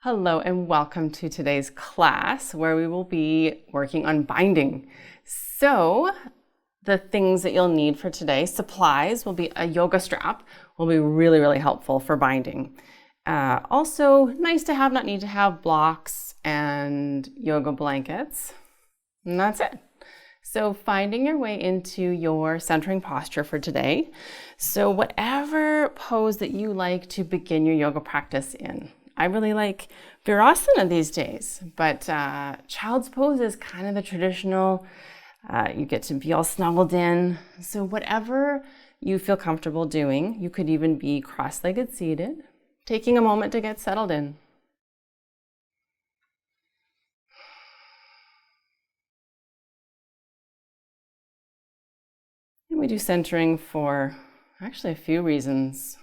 Hello and welcome to today's class where we will be working on binding. So the things that you'll need for today, supplies will be a yoga strap, will be really helpful for binding. Also nice to have, not need to have, blocks and yoga blankets. And that's it. So finding your way into your centering posture for today. So whatever pose that you like to begin your yoga practice in. I really like Virasana these days, but child's pose is kind of the traditional. You get to be all snuggled in. So whatever you feel comfortable doing, you could even be cross-legged seated, taking a moment to get settled in. And we do centering for actually a few reasons.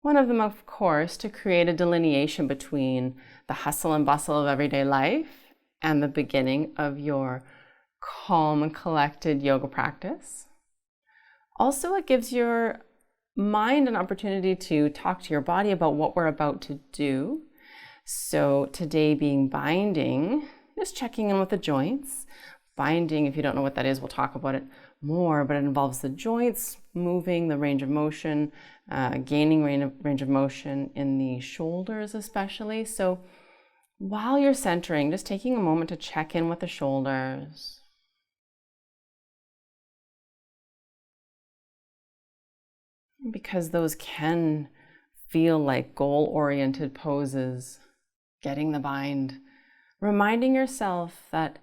One of them, of course, to create a delineation between the hustle and bustle of everyday life and the beginning of your calm and collected yoga practice. Also, it gives your mind an opportunity to talk to your body about what we're about to do. So today being binding, just checking in with the joints. Binding, if you don't know what that is, we'll talk about it more, but it involves the joints moving, the range of motion, gaining range of motion in the shoulders especially. So while you're centering, just taking a moment to check in with the shoulders. Because those can feel like goal-oriented poses, getting the bind, reminding yourself that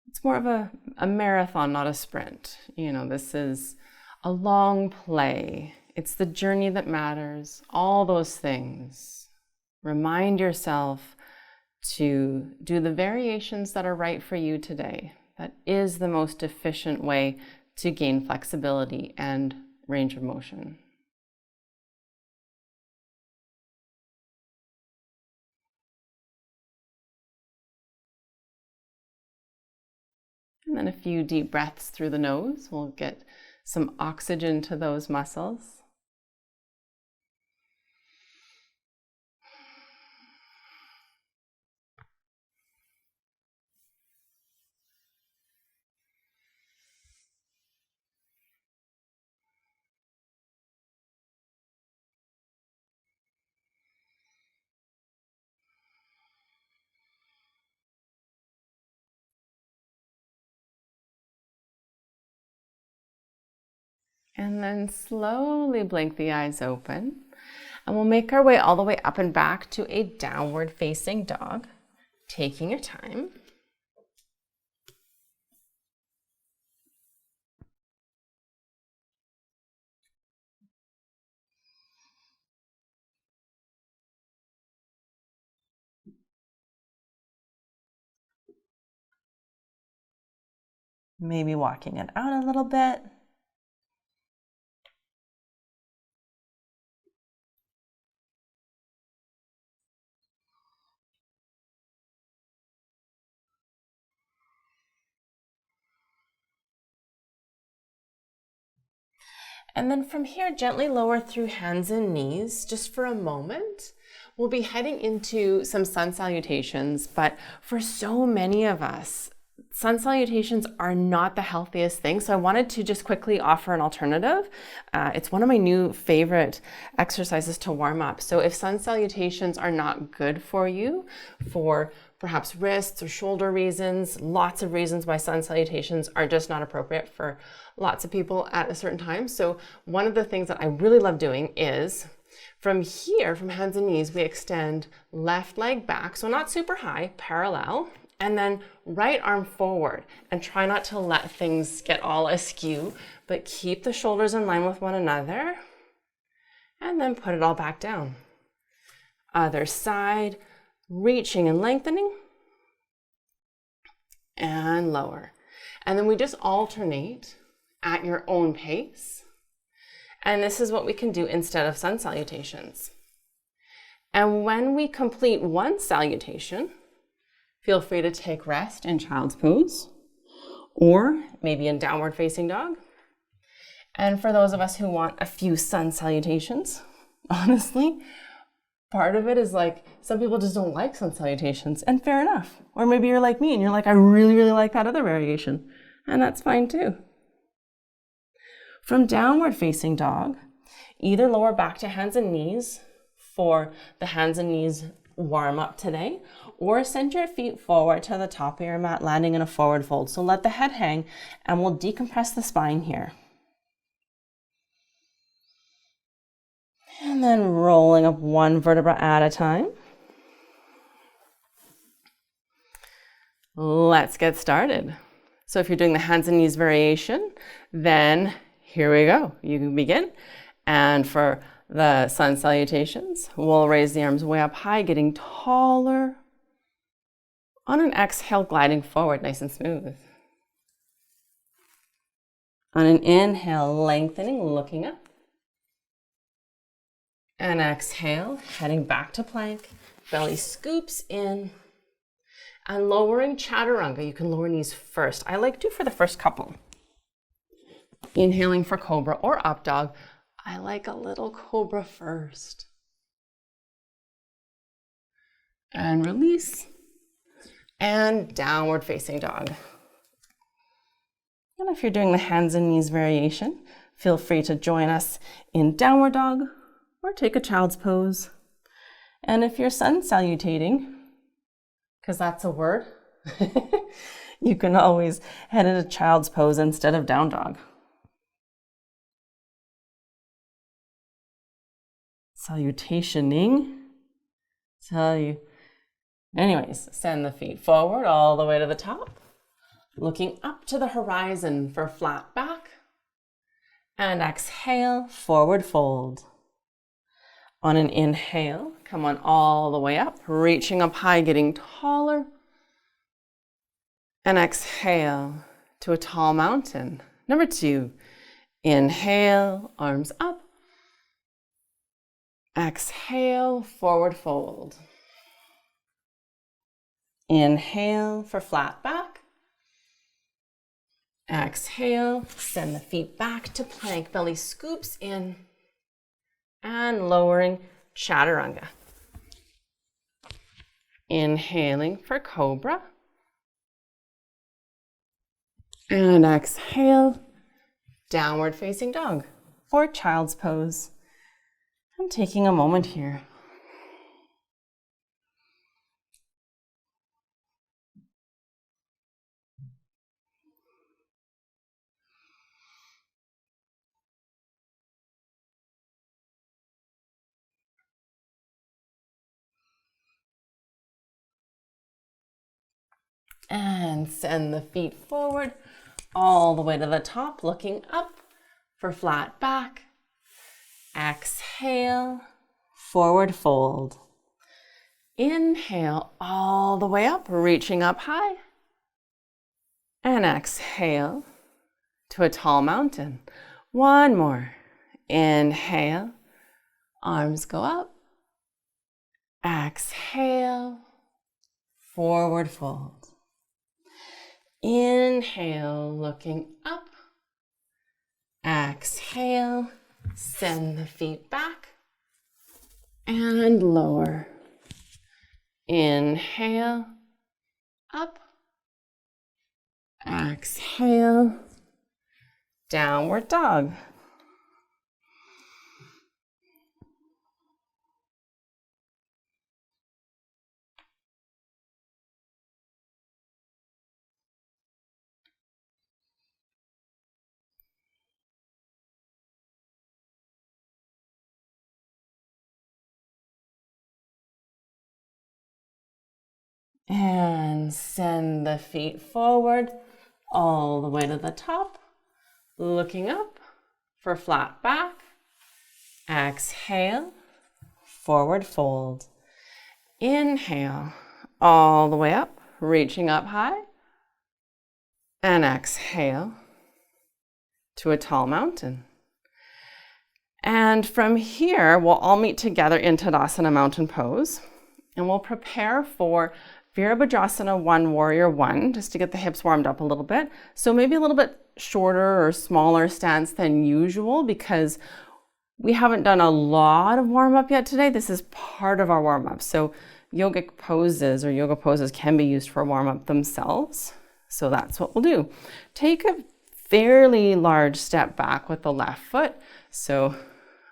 it's more of a marathon, not a sprint. This is a long play. It's the journey that matters, all those things. Remind yourself to do the variations that are right for you today. That is the most efficient way to gain flexibility and range of motion. And then a few deep breaths through the nose. We'll get some oxygen to those muscles. And then slowly blink the eyes open. And we'll make our way all the way up and back to a downward facing dog, taking your time. Maybe walking it out a little bit. And then from here, gently lower through hands and knees just for a moment. We'll be heading into some sun salutations, but for so many of us, sun salutations are not the healthiest thing. So I wanted to just quickly offer an alternative. It's one of my new favorite exercises to warm up. So if sun salutations are not good for you, for perhaps wrists or shoulder reasons, lots of reasons why sun salutations are just not appropriate for lots of people at a certain time. So one of the things that I really love doing is from here, from hands and knees, we extend left leg back, so not super high, parallel, and then right arm forward, and try not to let things get all askew, but keep the shoulders in line with one another, and then put it all back down. Other side, reaching and lengthening, and lower. And then we just alternate at your own pace. And this is what we can do instead of sun salutations. And when we complete one salutation, feel free to take rest in child's pose, or maybe in downward facing dog. And for those of us who want a few sun salutations, honestly, part of it is like, some people just don't like sun salutations, and fair enough. Or maybe you're like me and you're like, I really, really like that other variation, and that's fine too. From downward facing dog, either lower back to hands and knees for the hands and knees warm up today, or send your feet forward to the top of your mat, landing in a forward fold. So let the head hang, and we'll decompress the spine here. And then rolling up one vertebra at a time. Let's get started. So if you're doing the hands and knees variation, then here we go. You can begin. And for the sun salutations, we'll raise the arms way up high, getting taller. On an exhale, gliding forward, nice and smooth. On an inhale, lengthening, looking up. And exhale, heading back to plank. Belly scoops in. And lowering chaturanga. You can lower knees first. I like to for the first couple. Inhaling for cobra or up dog. I like a little cobra first. And release. And downward facing dog. And if you're doing the hands and knees variation, feel free to join us in downward dog or take a child's pose. And if you're sun salutating, because that's a word, you can always head into child's pose instead of down dog. Salutationing. Anyways, send the feet forward all the way to the top. Looking up to the horizon for flat back. And exhale, forward fold. On an inhale, come on all the way up, reaching up high, getting taller. And exhale to a tall mountain. Number 2, inhale, arms up. Exhale, forward fold. Inhale for flat back. Exhale, send the feet back to plank, belly scoops in. And lowering chaturanga. Inhaling for cobra. And exhale, downward facing dog for child's pose. I'm taking a moment here. And send the feet forward all the way to the top, looking up for flat back. Exhale, forward fold. Inhale all the way up, reaching up high. And exhale to a tall mountain. One more. Inhale, arms go up. Exhale, forward fold. Inhale, looking up. Exhale, send the feet back and lower. Inhale, up. Exhale, downward dog. And send the feet forward all the way to the top, looking up for flat back. Exhale, forward fold. Inhale, all the way up, reaching up high. And exhale to a tall mountain. And from here, we'll all meet together in Tadasana mountain pose. And we'll prepare for Virabhadrasana 1, Warrior 1, just to get the hips warmed up a little bit. So maybe a little bit shorter or smaller stance than usual, because we haven't done a lot of warm-up yet today. This is part of our warm-up. So yogic poses or yoga poses can be used for warm-up themselves. So that's what we'll do. Take a fairly large step back with the left foot. So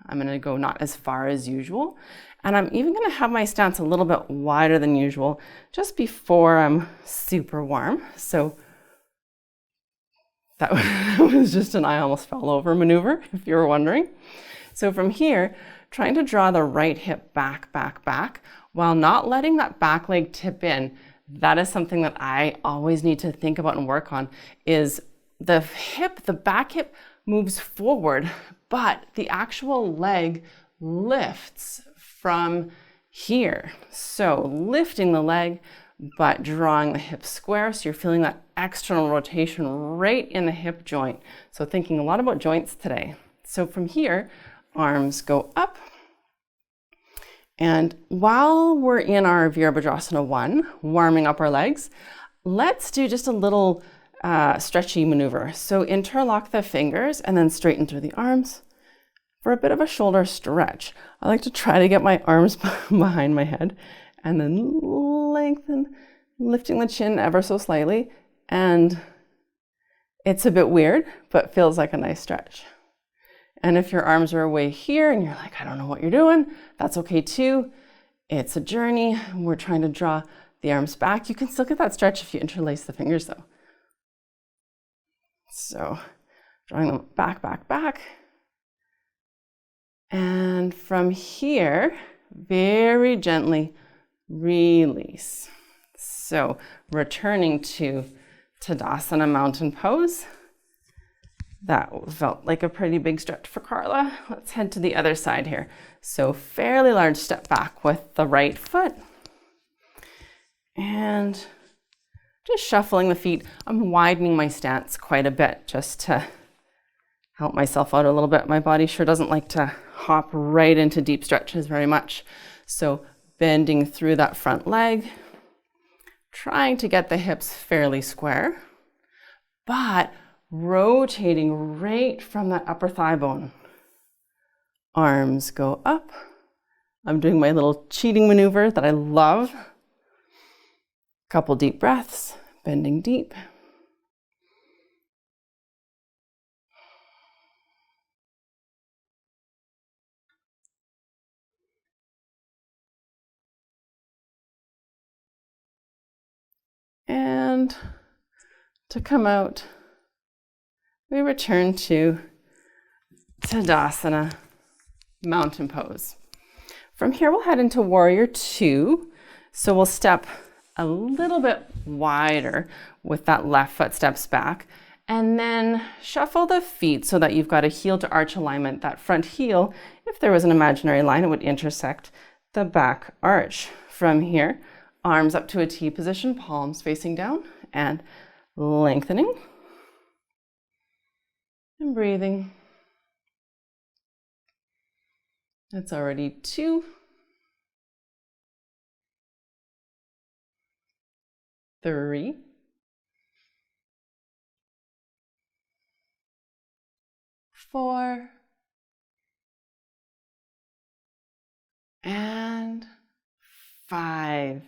I'm going to go not as far as usual. And I'm even going to have my stance a little bit wider than usual just before I'm super warm. So that was just an I almost fell over maneuver, if you were wondering. So from here, trying to draw the right hip back, back, back, while not letting that back leg tip in. That is something that I always need to think about and work on, is the hip, the back hip moves forward, but the actual leg lifts from here. So lifting the leg, but drawing the hip square. So you're feeling that external rotation right in the hip joint. So thinking a lot about joints today. So from here, arms go up. And while we're in our Virabhadrasana 1, warming up our legs, let's do just a little stretchy maneuver. So interlock the fingers and then straighten through the arms for a bit of a shoulder stretch. I like to try to get my arms behind my head and then lengthen, lifting the chin ever so slightly. And it's a bit weird, but feels like a nice stretch. And if your arms are away here and you're like, I don't know what you're doing, that's okay too. It's a journey. We're trying to draw the arms back. You can still get that stretch if you interlace the fingers though. So drawing them back, back, back. And from here, very gently release. So returning to Tadasana mountain pose. That felt like a pretty big stretch for Carla. Let's head to the other side here. So fairly large step back with the right foot. And just shuffling the feet. I'm widening my stance quite a bit just to help myself out a little bit. My body sure doesn't like to hop right into deep stretches very much. So bending through that front leg, trying to get the hips fairly square, but rotating right from that upper thigh bone. Arms go up. I'm doing my little cheating maneuver that I love. Couple deep breaths, bending deep. And to come out, we return to Tadasana, mountain pose. From here, we'll head into Warrior 2. So we'll step a little bit wider with that left foot steps back, and then shuffle the feet so that you've got a heel to arch alignment. That front heel, if there was an imaginary line, it would intersect the back arch. From here, arms up to a T position, palms facing down, and lengthening. And breathing. That's already 2. 3. 4. And 5.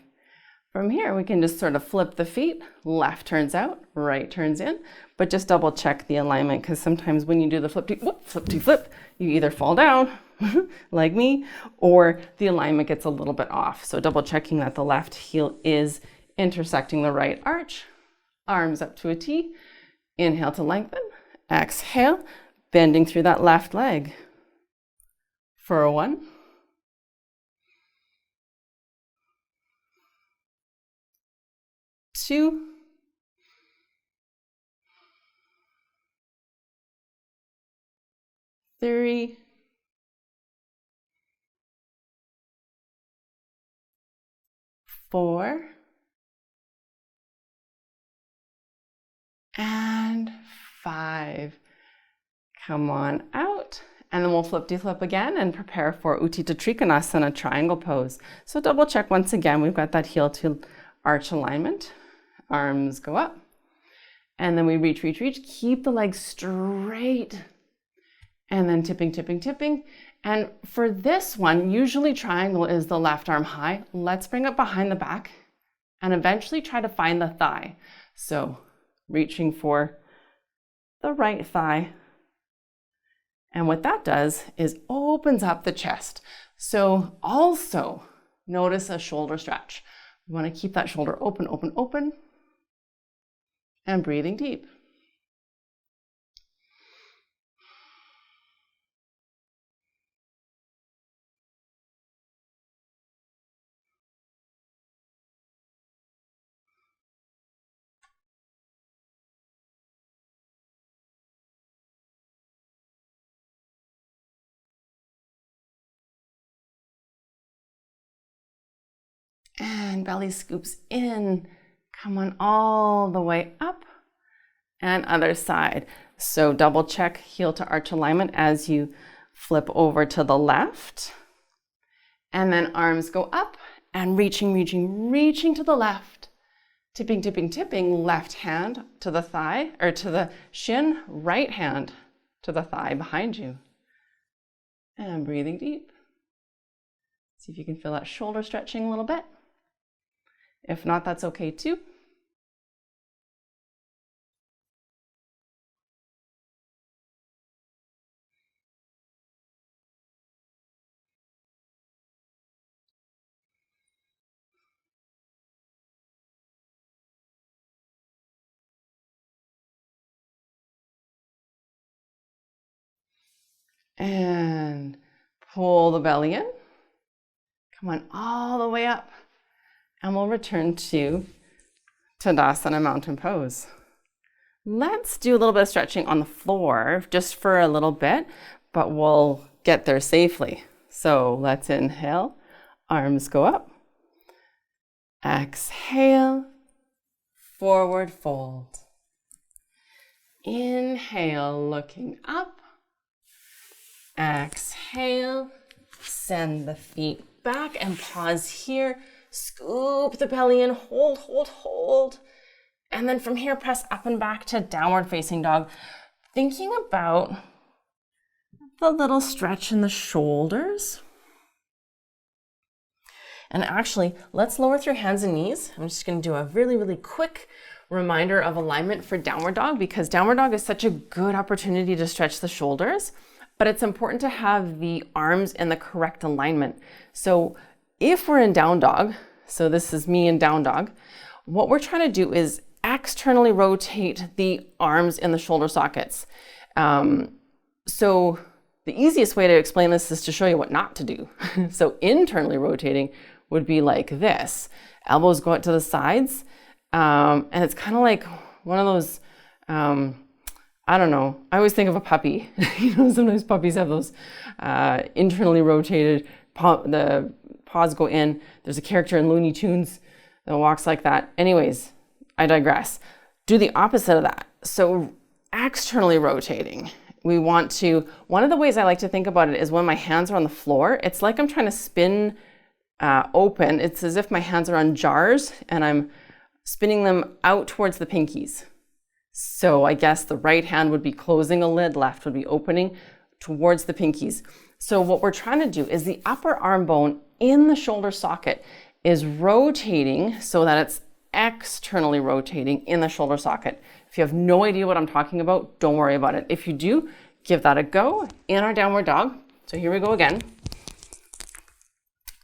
From here, we can just sort of flip the feet. Left turns out, right turns in, but just double check the alignment, because sometimes when you do the flip, you either fall down like me, or the alignment gets a little bit off. So double checking that the left heel is intersecting the right arch. Arms up to a T. Inhale to lengthen. Exhale, bending through that left leg. For 1. 2. 3. 4. And 5. Come on out. And then we'll flip-de-flip again and prepare for Utthita Trikonasana, triangle pose. So double check once again, we've got that heel to arch alignment. Arms go up. And then we reach, reach, reach. Keep the legs straight. And then tipping, tipping, tipping. And for this one, usually triangle is the left arm high. Let's bring it behind the back and eventually try to find the thigh. So reaching for the right thigh. And what that does is opens up the chest. So also notice a shoulder stretch. We want to keep that shoulder open, open, open, and breathing deep. And belly scoops in. Come on all the way up. And other side. So double check heel to arch alignment as you flip over to the left. And then arms go up and reaching, reaching, reaching to the left. Tipping, tipping, tipping. Left hand to the thigh or to the shin. Right hand to the thigh behind you. And breathing deep. See if you can feel that shoulder stretching a little bit. If not, that's okay too. And pull the belly in. Come on all the way up. And we'll return to Tadasana Mountain Pose. Let's do a little bit of stretching on the floor just for a little bit, but we'll get there safely. So let's inhale, arms go up. Exhale, forward fold. Inhale, looking up. Exhale, send the feet back and pause here. Scoop the belly in, hold, hold, hold. And then from here, press up and back to downward facing dog. Thinking about the little stretch in the shoulders. And actually, let's lower through hands and knees. I'm just gonna do a really, really quick reminder of alignment for downward dog because downward dog is such a good opportunity to stretch the shoulders, but it's important to have the arms in the correct alignment. So if we're in down dog, so this is me in down dog, what we're trying to do is externally rotate the arms in the shoulder sockets. So the easiest way to explain this is to show you what not to do. So internally rotating would be like this. Elbows go out to the sides, and it's kind of like one of those, I don't know, I always think of a puppy. You know, sometimes puppies have those internally rotated, the paws go in. There's a character in Looney Tunes that walks like that. Anyways, I digress. Do the opposite of that. So externally rotating. We want to, one of the ways I like to think about it is when my hands are on the floor, it's like I'm trying to spin open. It's as if my hands are on jars and I'm spinning them out towards the pinkies. So I guess the right hand would be closing a lid, left would be opening towards the pinkies. So what we're trying to do is the upper arm bone in the shoulder socket is rotating so that it's externally rotating in the shoulder socket. If you have no idea what I'm talking about, don't worry about it. If you do, give that a go in our downward dog. So here we go again.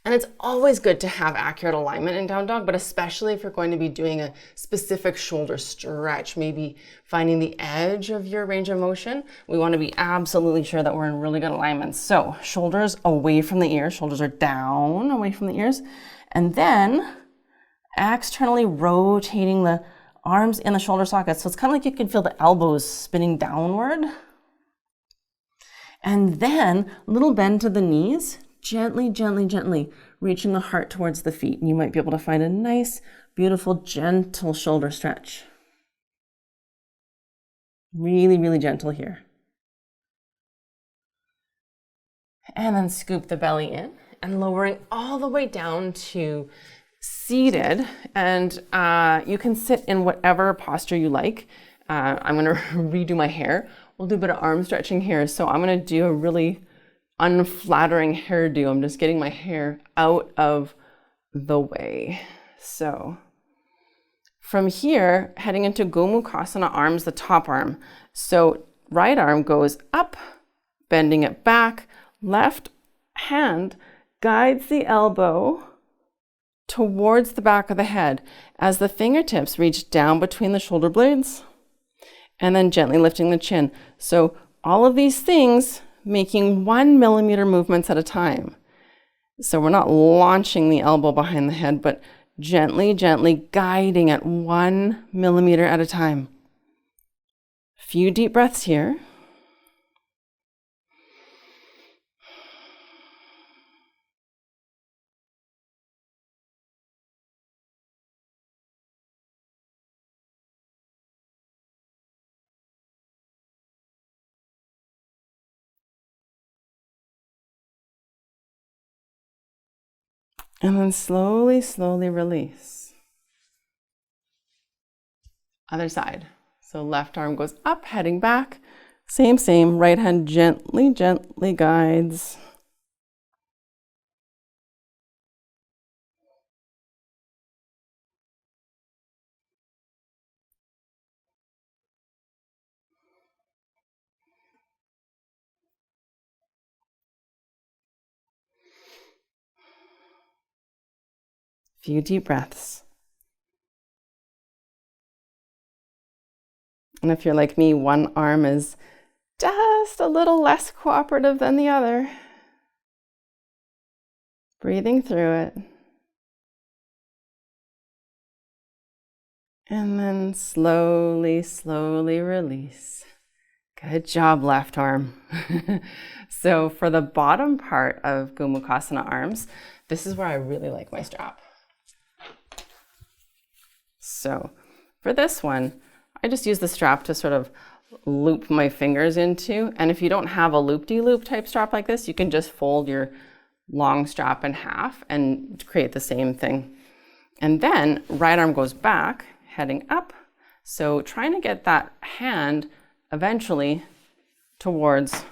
And it's always good to have accurate alignment in down dog, but especially if you're going to be doing a specific shoulder stretch, maybe finding the edge of your range of motion, we want to be absolutely sure that we're in really good alignment. So shoulders away from the ears, shoulders are down away from the ears, and then externally rotating the arms in the shoulder sockets. So it's kind of like you can feel the elbows spinning downward. And then a little bend to the knees. Gently, gently, gently reaching the heart towards the feet. And you might be able to find a nice, beautiful, gentle shoulder stretch. Really, really gentle here. And then scoop the belly in and lowering all the way down to seated. And you can sit in whatever posture you like. I'm going to redo my hair. We'll do a bit of arm stretching here. So I'm going to do a really unflattering hairdo. I'm just getting my hair out of the way. So from here, heading into Gomukhasana arms, the top arm. So right arm goes up, bending it back. Left hand guides the elbow towards the back of the head as the fingertips reach down between the shoulder blades and then gently lifting the chin. So all of these things making 1 millimeter movements at a time. So we're not launching the elbow behind the head, but gently, gently guiding at 1 millimeter at a time. Few deep breaths here. And then slowly, slowly release. Other side. So left arm goes up, heading back. Same. Right hand gently, gently guides. Few deep breaths. And if you're like me, one arm is just a little less cooperative than the other. Breathing through it. And then slowly, slowly release. Good job, left arm. So for the bottom part of Gomukhasana arms, this is where I really like my strap. So for this one, I just use the strap to sort of loop my fingers into. And if you don't have a loop-de-loop type strap like this, you can just fold your long strap in half and create the same thing. And then right arm goes back, heading up. So trying to get that hand eventually towards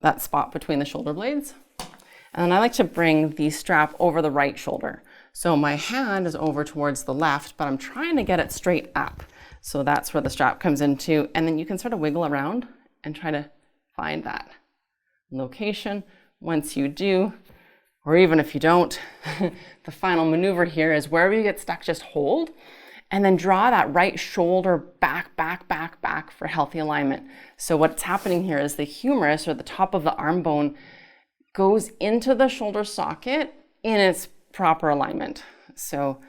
that spot between the shoulder blades. And I like to bring the strap over the right shoulder. So my hand is over towards the left, but I'm trying to get it straight up. So that's where the strap comes into. And then you can sort of wiggle around and try to find that location. Once you do, or even if you don't, the final maneuver here is wherever you get stuck, just hold. And then draw that right shoulder back for healthy alignment. So what's happening here is the humerus, or the top of the arm bone, goes into the shoulder socket in its proper alignment. So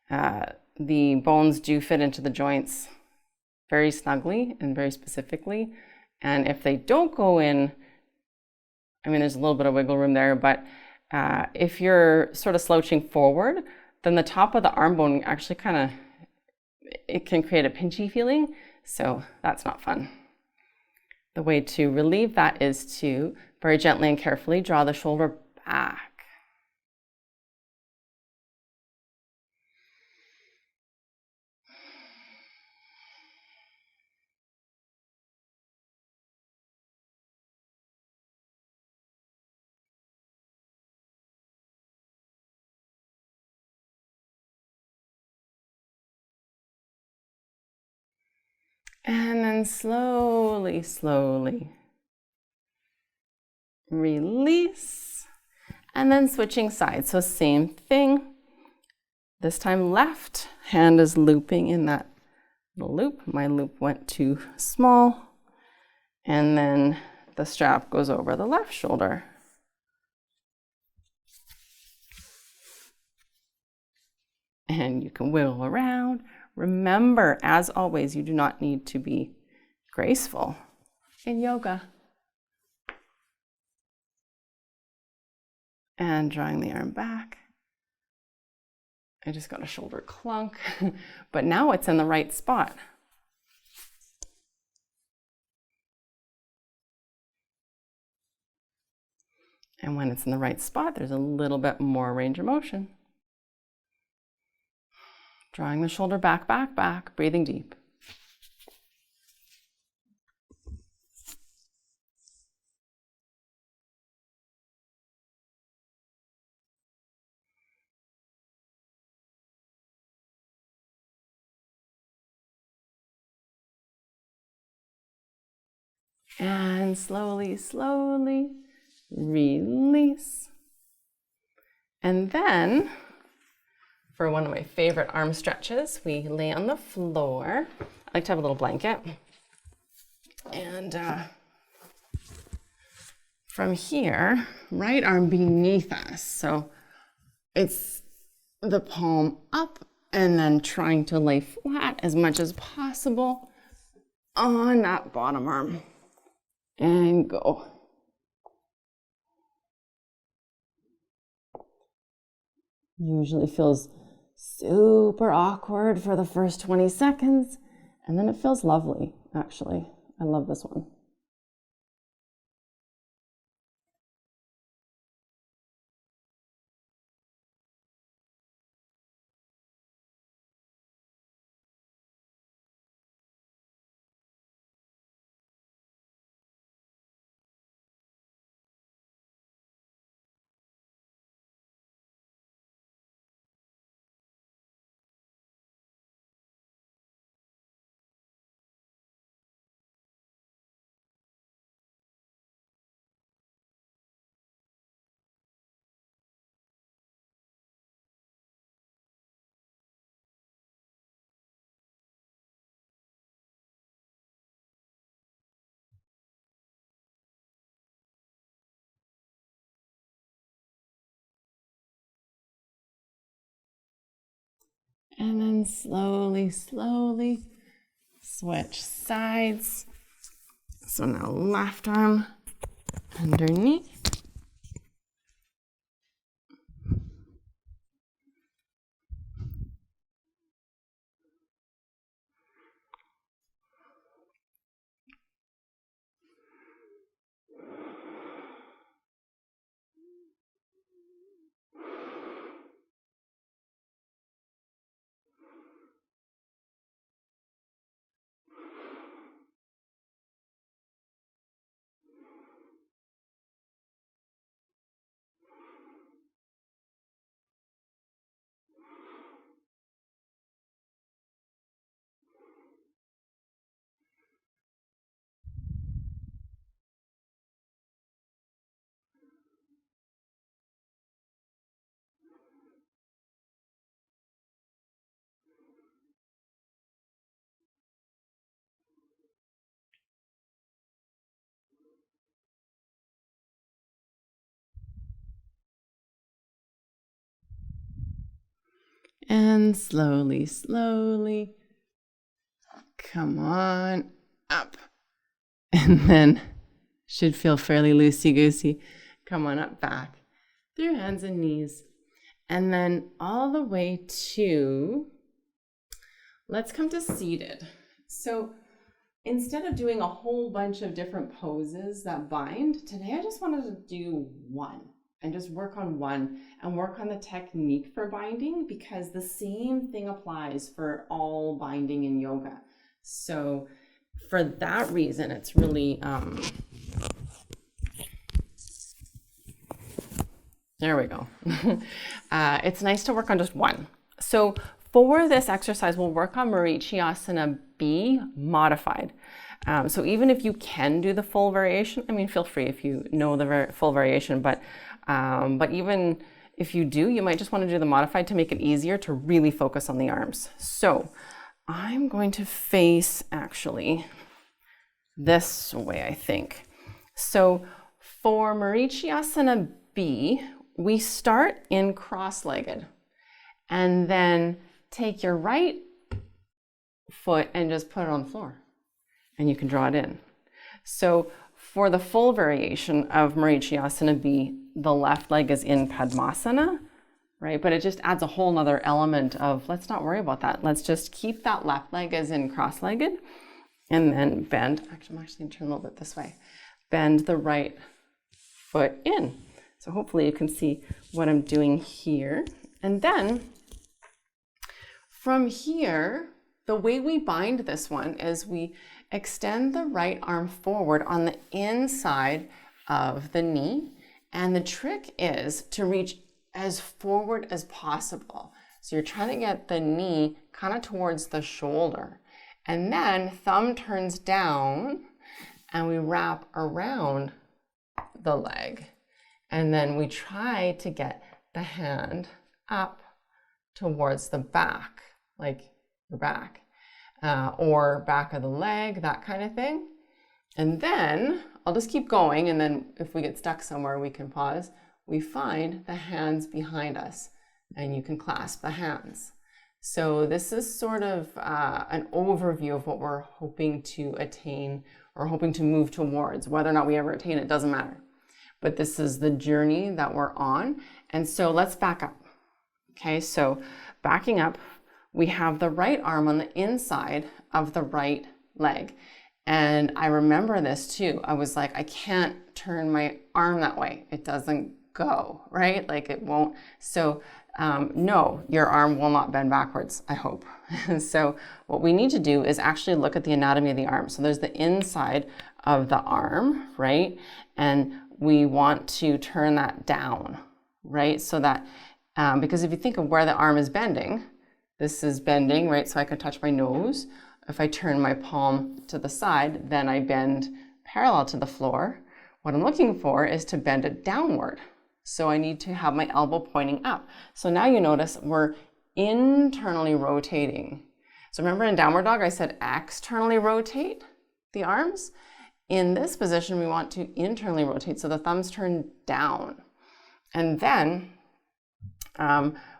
the bones do fit into the joints very snugly and very specifically. And if they don't go in, I mean, there's a little bit of wiggle room there, but if you're sort of slouching forward, then the top of the arm bone actually it can create a pinchy feeling. So that's not fun. The way to relieve that is to very gently and carefully draw the shoulder back. And then slowly, slowly release. And then switching sides. So same thing. This time left hand is looping in that little loop. My loop went too small. And then the strap goes over the left shoulder. And you can wiggle around. Remember, as always, you do not need to be graceful in yoga. And drawing the arm back. I just got a shoulder clunk, but now it's in the right spot. And when it's in the right spot, there's a little bit more range of motion. Drawing the shoulder back, breathing deep. And slowly, slowly release. And then, for one of my favorite arm stretches, we lay on the floor. I like to have a little blanket. And from here, right arm beneath us. So it's the palm up and then trying to lay flat as much as possible on that bottom arm. And go. Usually feels super awkward for the first 20 seconds, and then it feels lovely, actually. I love this one. And then slowly, slowly switch sides. So now left arm underneath. And slowly, slowly, come on up. And then should feel fairly loosey-goosey. Come on up back through hands and knees. And then all the way to, let's come to seated. So instead of doing a whole bunch of different poses that bind, today I just wanted to do one. And just work on one and work on the technique for binding, because the same thing applies for all binding in yoga. So for that reason, it's really, there we go. It's nice to work on just one. So for this exercise, we'll work on Marichiyasana B modified. So even if you can do the full variation, I mean, feel free if you know the full variation, but even if you do, you might just want to do the modified to make it easier to really focus on the arms. So I'm going to face actually this way, I think. So for Marichiyasana B, we start in cross-legged and then take your right foot and just put it on the floor and you can draw it in. So for the full variation of Marichiyasana B, the left leg is in Padmasana, right? But it just adds a whole nother element of, let's not worry about that. Let's just keep that left leg as in cross-legged and then bend. Actually, I'm actually going to turn a little bit this way. Bend the right foot in. So hopefully you can see what I'm doing here. And then from here, the way we bind this one is we extend the right arm forward on the inside of the knee. And the trick is to reach as forward as possible. So you're trying to get the knee kind of towards the shoulder. And then thumb turns down and we wrap around the leg. And then we try to get the hand up towards the back, like your back, or back of the leg, that kind of thing. And then I'll just keep going, and then if we get stuck somewhere, we can pause. We find the hands behind us, and you can clasp the hands. So this is sort of an overview of what we're hoping to attain or hoping to move towards. Whether or not we ever attain it doesn't matter. But this is the journey that we're on. And so let's back up. Okay, so backing up, we have the right arm on the inside of the right leg. And I remember this too. I was like, I can't turn my arm that way. It doesn't go, right? Like it won't. So no, your arm will not bend backwards, I hope. So what we need to do is actually look at the anatomy of the arm. So there's the inside of the arm, right? And we want to turn that down, right? So that, because if you think of where the arm is bending, this is bending, right? So I can touch my nose. If I turn my palm to the side, then I bend parallel to the floor. What I'm looking for is to bend it downward. So I need to have my elbow pointing up. So now you notice we're internally rotating. So remember in downward dog, I said externally rotate the arms. In this position, we want to internally rotate. So the thumbs turn down. And then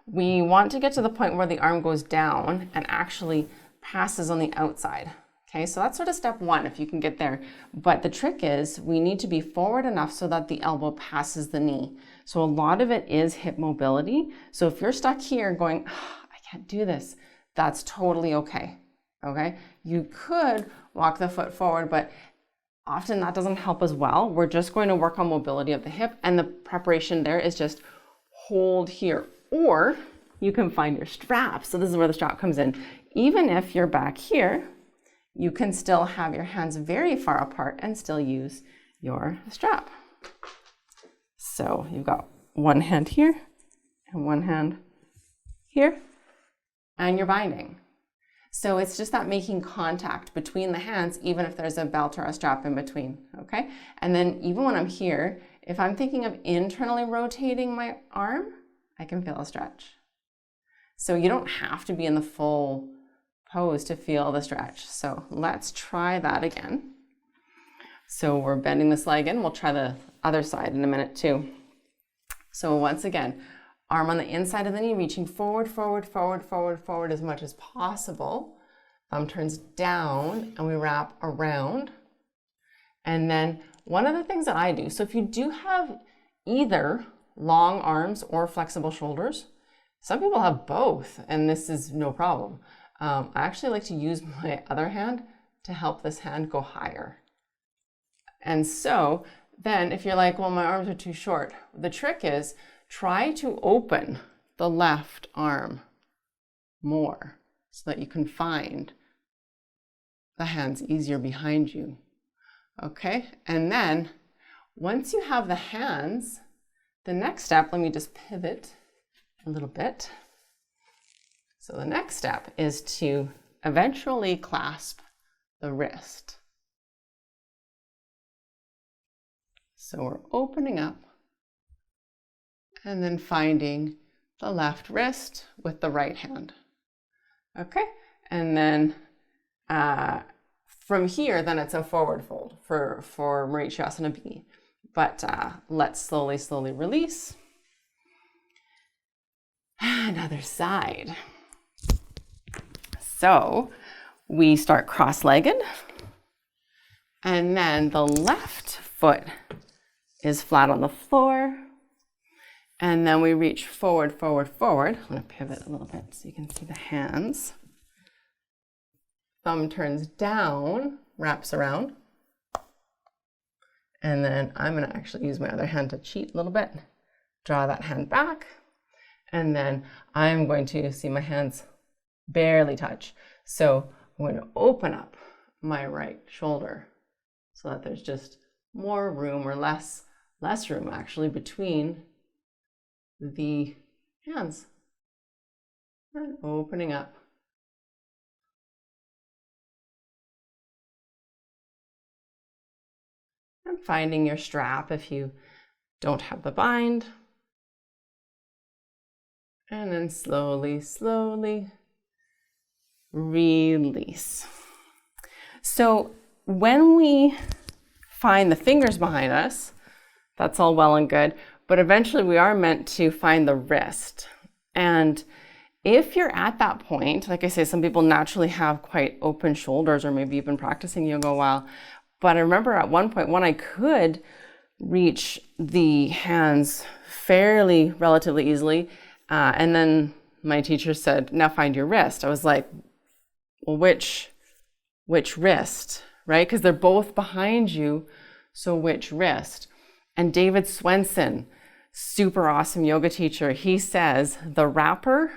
we want to get to the point where the arm goes down and actually passes on the outside. Okay, so that's sort of step one, if you can get there. But the trick is we need to be forward enough so that the elbow passes the knee. So a lot of it is hip mobility. So if you're stuck here going, oh, I can't do this, that's totally okay. Okay, you could walk the foot forward, but often that doesn't help as well. We're just going to work on mobility of the hip, and the preparation there is just hold here. Or you can find your strap. So this is where the strap comes in. Even if you're back here, you can still have your hands very far apart and still use your strap. So you've got one hand here and one hand here, and you're binding. So it's just that making contact between the hands, even if there's a belt or a strap in between, okay? And then even when I'm here, if I'm thinking of internally rotating my arm, I can feel a stretch. So you don't have to be in the full pose to feel the stretch. So let's try that again. So we're bending this leg in. We'll try the other side in a minute too. So once again, arm on the inside of the knee, reaching forward, forward, forward, forward, forward as much as possible. Thumb turns down and we wrap around. And then one of the things that I do, so if you do have either long arms or flexible shoulders, some people have both, and this is no problem. I actually like to use my other hand to help this hand go higher. And so then if you're like, well, my arms are too short, the trick is try to open the left arm more so that you can find the hands easier behind you. Okay, and then once you have the hands, the next step, let me just pivot a little bit. So the next step is to eventually clasp the wrist. So we're opening up and then finding the left wrist with the right hand. Okay, and then from here, then it's a forward fold for Marichyasana B. But let's slowly release. Another side. So we start cross-legged, and then the left foot is flat on the floor, and then we reach forward, forward, forward. I'm going to pivot a little bit so you can see the hands. Thumb turns down, wraps around, and then I'm going to actually use my other hand to cheat a little bit. Draw that hand back, and then I'm going to see my hands barely touch. So I'm going to open up my right shoulder so that there's just more room, or less room actually, between the hands. And opening up. and finding your strap if you don't have the bind. And then slowly, slowly release. So when we find the fingers behind us, that's all well and good, but eventually we are meant to find the wrist. And if you're at that point, like I say, some people naturally have quite open shoulders, or maybe you've been practicing yoga a while. But I remember at one point when I could reach the hands fairly relatively easily, and then my teacher said, now find your wrist. I was like, well, which wrist, right? Because they're both behind you, so which wrist? And David Swenson, super awesome yoga teacher, he says the wrapper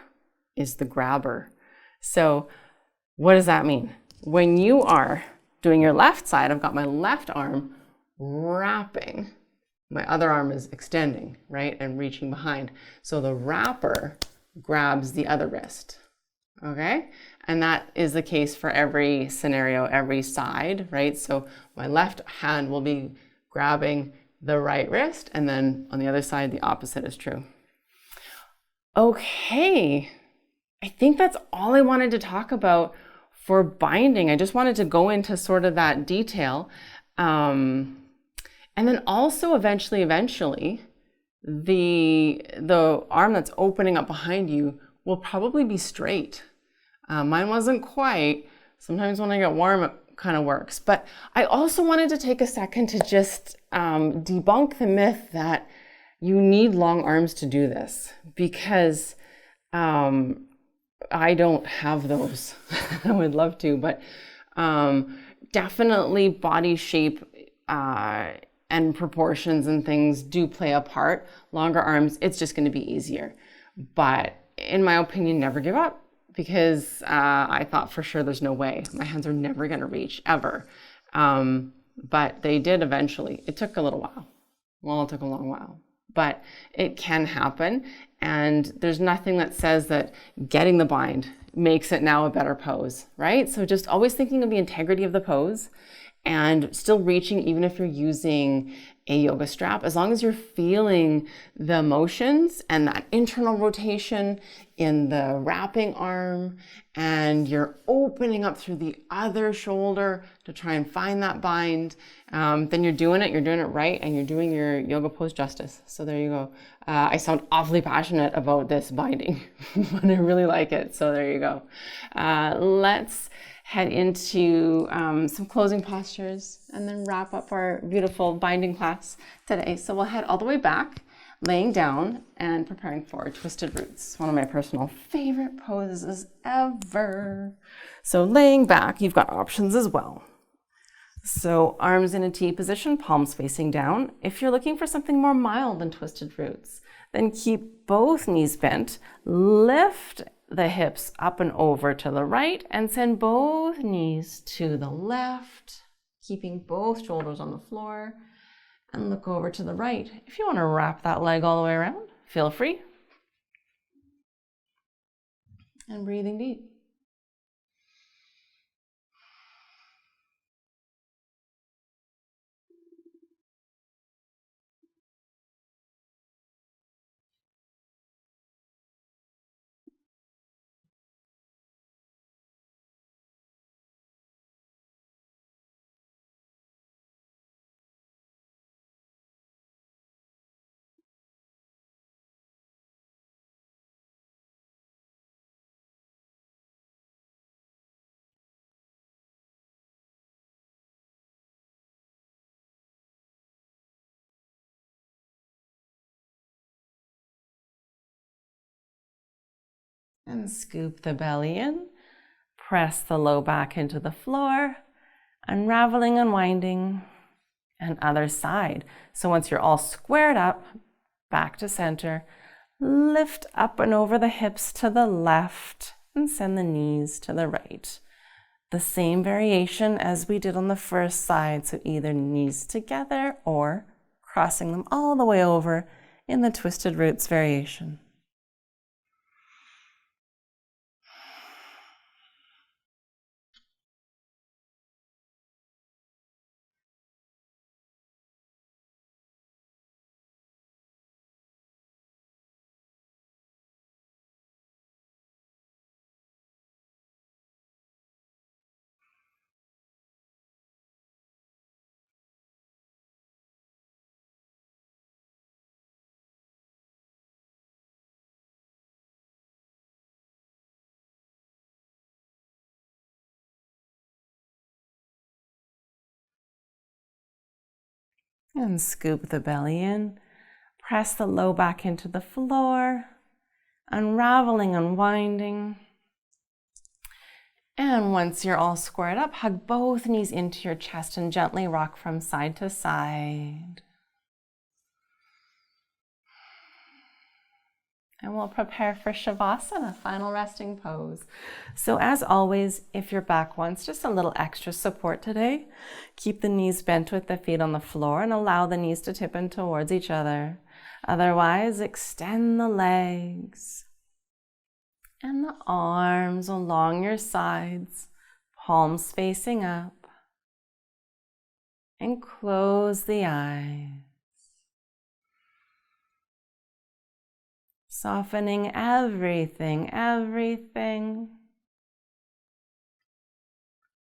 is the grabber. So what does that mean? When you are doing your left side, I've got my left arm wrapping. My other arm is extending, right, and reaching behind. So the wrapper grabs the other wrist, okay? And that is the case for every scenario, every side, right? So my left hand will be grabbing the right wrist, and then on the other side, the opposite is true. Okay, I think that's all I wanted to talk about for binding. I just wanted to go into sort of that detail. And then also eventually, the arm that's opening up behind you will probably be straight. Mine wasn't quite. Sometimes when I get warm, it kind of works. But I also wanted to take a second to just debunk the myth that you need long arms to do this, because I don't have those. I would love to, but definitely body shape and proportions and things do play a part. Longer arms, it's just going to be easier. But in my opinion, never give up, because I thought for sure there's no way. My hands are never going to reach, ever. But they did eventually. It took a little while. Well, it took a long while. But it can happen. And there's nothing that says that getting the bind makes it now a better pose, right? So just always thinking of the integrity of the pose and still reaching, even if you're using a yoga strap, as long as you're feeling the motions and that internal rotation in the wrapping arm, and you're opening up through the other shoulder to try and find that bind, then you're doing it right, and you're doing your yoga pose justice. So there you go. I sound awfully passionate about this binding, but I really like it. So there you go. Let's head into some closing postures and then wrap up our beautiful binding class today. So we'll head all the way back, laying down and preparing for twisted roots. One of my personal favorite poses ever. So laying back, you've got options as well. So arms in a T position, palms facing down. If you're looking for something more mild than twisted roots, then keep both knees bent, lift the hips up and over to the right, and send both knees to the left, keeping both shoulders on the floor, and look over to the right. If you want to wrap that leg all the way around, feel free. And breathing deep. And scoop the belly in, press the low back into the floor, unraveling, unwinding, and other side. So once you're all squared up, back to center, lift up and over the hips to the left and send the knees to the right. The same variation as we did on the first side, so either knees together or crossing them all the way over in the twisted roots variation. And scoop the belly in. Press the low back into the floor, unraveling, unwinding. And once you're all squared up, hug both knees into your chest and gently rock from side to side. And we'll prepare for Shavasana, final resting pose. So as always, if your back wants just a little extra support today, keep the knees bent with the feet on the floor and allow the knees to tip in towards each other. Otherwise, extend the legs and the arms along your sides, palms facing up, and close the eyes. Softening everything,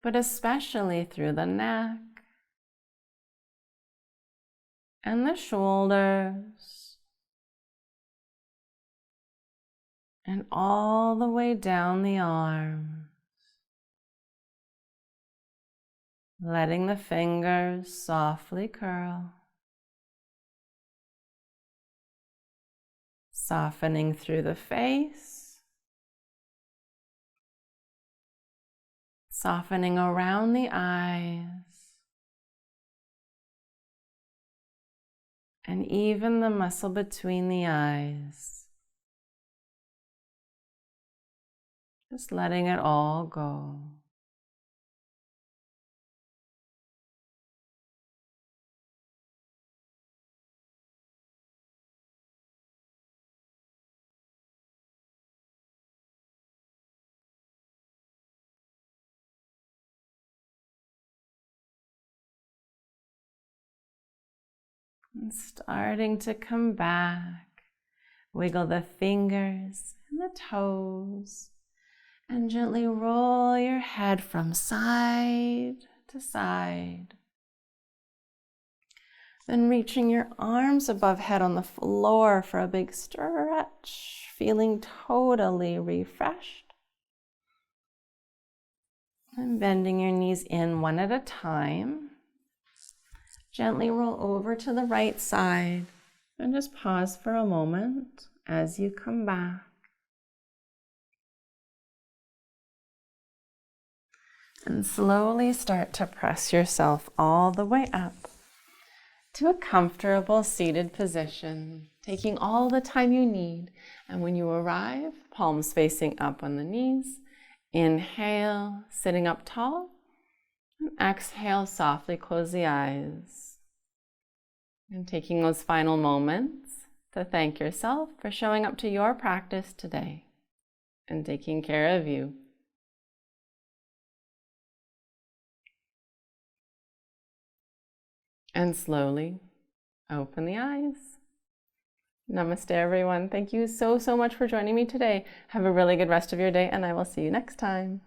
but especially through the neck and the shoulders and all the way down the arms. Letting the fingers softly curl. Softening through the face, softening around the eyes, and even the muscle between the eyes. Just letting it all go. And starting to come back, wiggle the fingers and the toes, and gently roll your head from side to side. Then reaching your arms above head on the floor for a big stretch, feeling totally refreshed. And bending your knees in one at a time. Gently roll over to the right side and just pause for a moment as you come back. And slowly start to press yourself all the way up to a comfortable seated position, taking all the time you need. And when you arrive, palms facing up on the knees, inhale, sitting up tall. And exhale, softly close the eyes. And taking those final moments to thank yourself for showing up to your practice today and taking care of you. And slowly open the eyes. Namaste, everyone. Thank you so much for joining me today. Have a really good rest of your day, and I will see you next time.